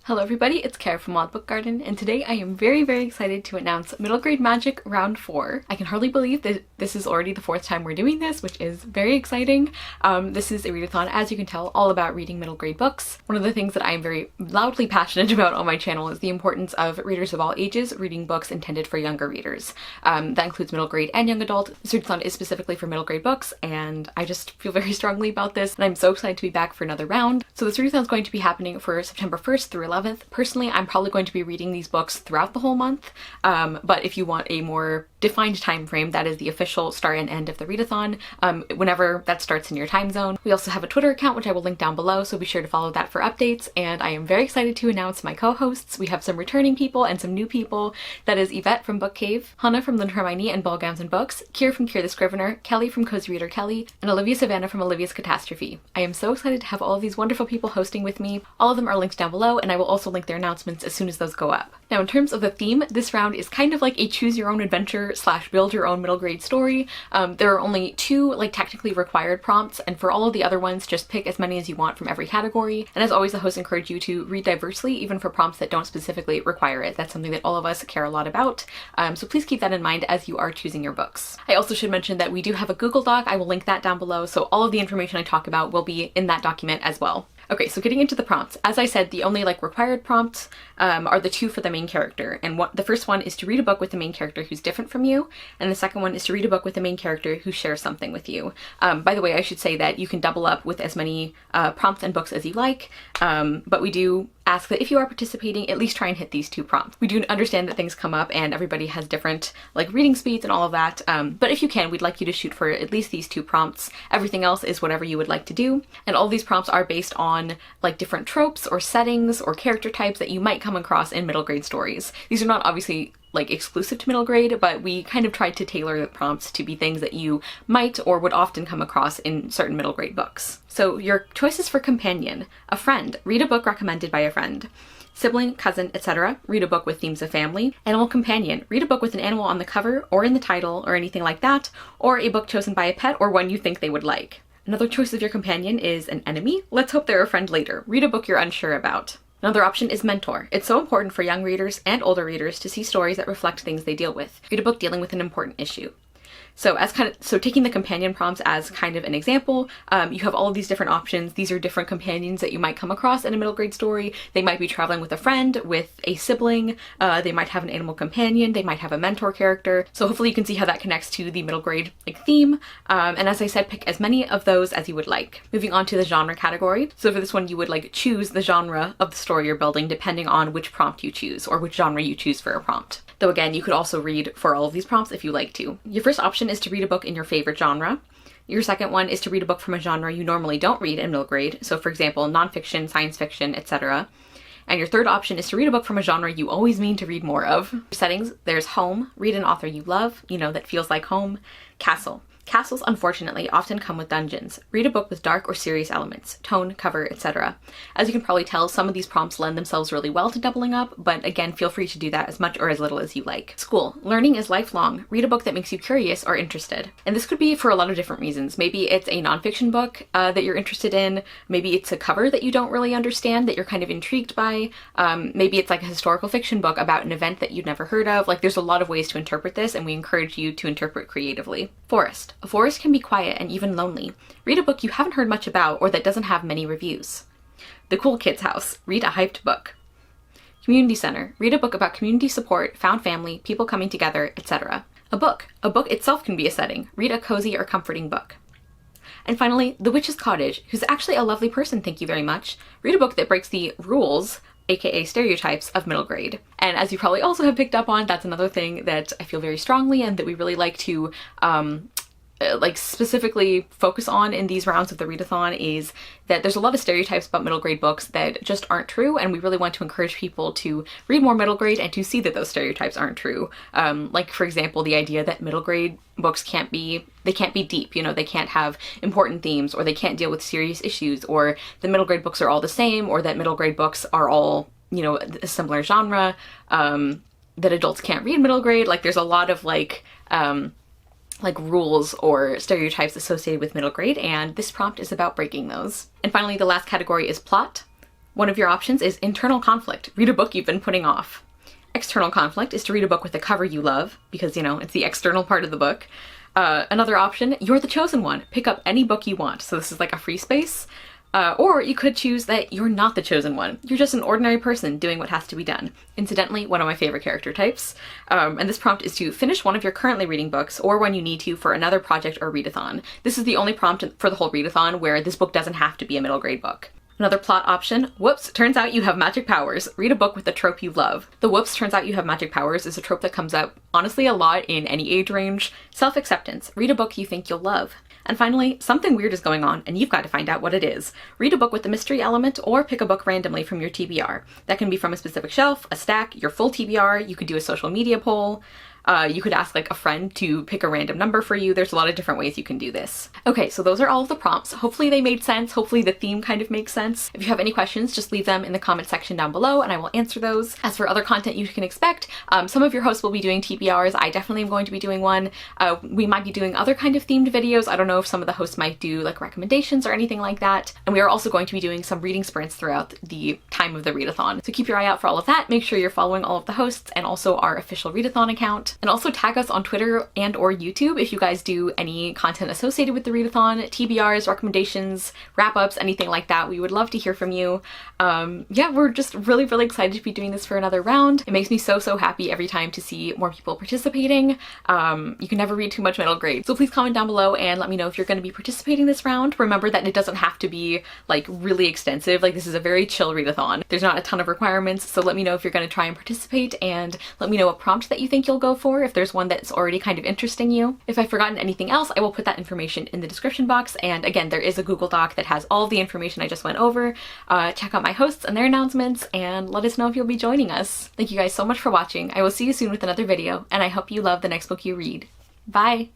Hello everybody, it's Kier from Odd Book Garden, and today I am very excited to announce Middle Grade Magic Round 4. I can hardly believe that this is already the fourth time we're doing this, which is very exciting. This is a readathon, as you can tell, all about reading middle grade books. One of the things that I am very loudly passionate about on my channel is the importance of readers of all ages reading books intended for younger readers. That includes middle grade and young adult. This readathon is specifically for middle grade books, and I just feel very strongly about this, and I'm so excited to be back for another round. So this readathon is going to be happening for September 1st through 11th. Personally, I'm probably going to be reading these books throughout the whole month, but if you want a more defined time frame, that is the official start and end of the readathon, whenever that starts in your time zone. We also have a Twitter account, which I will link down below, so be sure to follow that for updates, and I am very excited to announce my co-hosts. We have some returning people and some new people. That is Yvette from Book Cave, Hannah from Lynn Hermione and Ball Gowns and Books, Kier from Kier the Scrivener, Kelly from Cozy Reader Kelly, and Olivia-Savannah from Olivia's Catastrophe. I am so excited to have all of these wonderful people hosting with me. All of them are linked down below, and I will also link their announcements as soon as those go up. Now, in terms of the theme, this round is kind of like a choose your own adventure / build your own middle grade story. There are only two technically required prompts, and for all of the other ones, just pick as many as you want from every category. And as always, the hosts encourage you to read diversely, even for prompts that don't specifically require it. That's something that all of us care a lot about. So please keep that in mind as you are choosing your books. I also should mention that we do have a Google Doc. I will link that down below, so all of the information I talk about will be in that document as well. Okay, so getting into the prompts. As I said, the only required prompts are the two for the main character. And the first one is to read a book with the main character who's different from you, and the second one is to read a book with the main character who shares something with you. By the way, I should say that you can double up with as many prompts and books as you like, but we do ask that if you are participating, at least try and hit these two prompts. We do understand that things come up and everybody has different reading speeds and all of that, but if you can, we'd like you to shoot for at least these two prompts. Everything else is whatever you would like to do, and all these prompts are based on different tropes or settings or character types that you might come across in middle grade stories. These are not obviously exclusive to middle grade, but we kind of tried to tailor the prompts to be things that you might or would often come across in certain middle grade books. So your choices for companion: a friend, read a book recommended by a friend; sibling, cousin, etc., read a book with themes of family; animal companion, read a book with an animal on the cover or in the title or anything like that, or a book chosen by a pet or one you think they would like. Another choice of your companion is an enemy. Let's hope they're a friend later. Read a book you're unsure about. Another option is mentor. It's so important for young readers and older readers to see stories that reflect things they deal with. Read a book dealing with an important issue. So taking the companion prompts as kind of an example, you have all of these different options. These are different companions that you might come across in a middle grade story. They might be traveling with a friend, with a sibling, they might have an animal companion, they might have a mentor character. So hopefully you can see how that connects to the middle grade theme. And as I said, pick as many of those as you would like. Moving on to the genre category. So for this one, you would choose the genre of the story you're building depending on which prompt you choose or which genre you choose for a prompt. Though again, you could also read for all of these prompts if you like to. Your first option is to read a book in your favorite genre. Your second one is to read a book from a genre you normally don't read in middle grade. So for example, nonfiction, science fiction, etc. And your third option is to read a book from a genre you always mean to read more of. Settings: there's home, read an author you love, that feels like home. Castle. Castles, unfortunately, often come with dungeons. Read a book with dark or serious elements, tone, cover, etc. As you can probably tell, some of these prompts lend themselves really well to doubling up, but again, feel free to do that as much or as little as you like. School. Learning is lifelong. Read a book that makes you curious or interested. And this could be for a lot of different reasons. Maybe it's a nonfiction book that you're interested in. Maybe it's a cover that you don't really understand that you're kind of intrigued by. Maybe it's a historical fiction book about an event that you'd never heard of. There's a lot of ways to interpret this, and we encourage you to interpret creatively. Forest. A forest can be quiet and even lonely. Read a book you haven't heard much about or that doesn't have many reviews. The cool kid's house. Read a hyped book. Community center. Read a book about community support, found family, people coming together, etc. A book. A book itself can be a setting. Read a cozy or comforting book. And finally, the witch's cottage, who's actually a lovely person, thank you very much. Read a book that breaks the rules, aka stereotypes, of middle grade. And as you probably also have picked up on, that's another thing that I feel very strongly and that we really like to specifically focus on in these rounds of the readathon, is that there's a lot of stereotypes about middle grade books that just aren't true, and we really want to encourage people to read more middle grade and to see that those stereotypes aren't true. For example, the idea that middle grade books can't be deep, they can't have important themes, or they can't deal with serious issues, or the middle grade books are all the same, or that middle grade books are all, a similar genre, that adults can't read middle grade. There's a lot of rules or stereotypes associated with middle grade, and this prompt is about breaking those. And finally, the last category is plot. One of your options is internal conflict. Read a book you've been putting off. External conflict is to read a book with a cover you love, because, you know, it's the external part of the book. Another option, you're the chosen one. Pick up any book you want. So this is like a free space. Or you could choose that you're not the chosen one. You're just an ordinary person doing what has to be done. Incidentally, one of my favorite character types. And this prompt is to finish one of your currently reading books or when you need to for another project or readathon. This is the only prompt for the whole readathon where this book doesn't have to be a middle grade book. Another plot option, whoops, turns out you have magic powers. Read a book with a trope you love. The whoops, turns out you have magic powers is a trope that comes up honestly a lot in any age range. Self-acceptance, read a book you think you'll love. And finally, something weird is going on and you've got to find out what it is. Read a book with a mystery element or pick a book randomly from your TBR. That can be from a specific shelf, a stack, your full TBR, you could do a social media poll. You could ask like a friend to pick a random number for you. There's a lot of different ways you can do this. Okay, so those are all of the prompts. Hopefully they made sense. Hopefully the theme kind of makes sense. If you have any questions, just leave them in the comment section down below and I will answer those. As for other content you can expect, some of your hosts will be doing TBRs. I definitely am going to be doing one. We might be doing other kind of themed videos. I don't know if some of the hosts might do like recommendations or anything like that. And we are also going to be doing some reading sprints throughout the time of the readathon. So keep your eye out for all of that. Make sure you're following all of the hosts and also our official readathon account. And also tag us on Twitter and or YouTube if you guys do any content associated with the readathon, TBRs, recommendations, wrap-ups, anything like that. We would love to hear from you. Yeah, we're just really excited to be doing this for another round. It makes me so happy every time to see more people participating. You can never read too much middle grade. So please comment down below and let me know if you're going to be participating this round. Remember that it doesn't have to be like really extensive. Like this is a very chill readathon. There's not a ton of requirements. So let me know if you're going to try and participate and let me know what prompt that you think you'll go for if there's one that's already kind of interesting you. If I've forgotten anything else, I will put that information in the description box. And again, there is a Google Doc that has all of the information I just went over. Check out my hosts and their announcements and let us know if you'll be joining us. Thank you guys so much for watching. I will see you soon with another video and I hope you love the next book you read. Bye!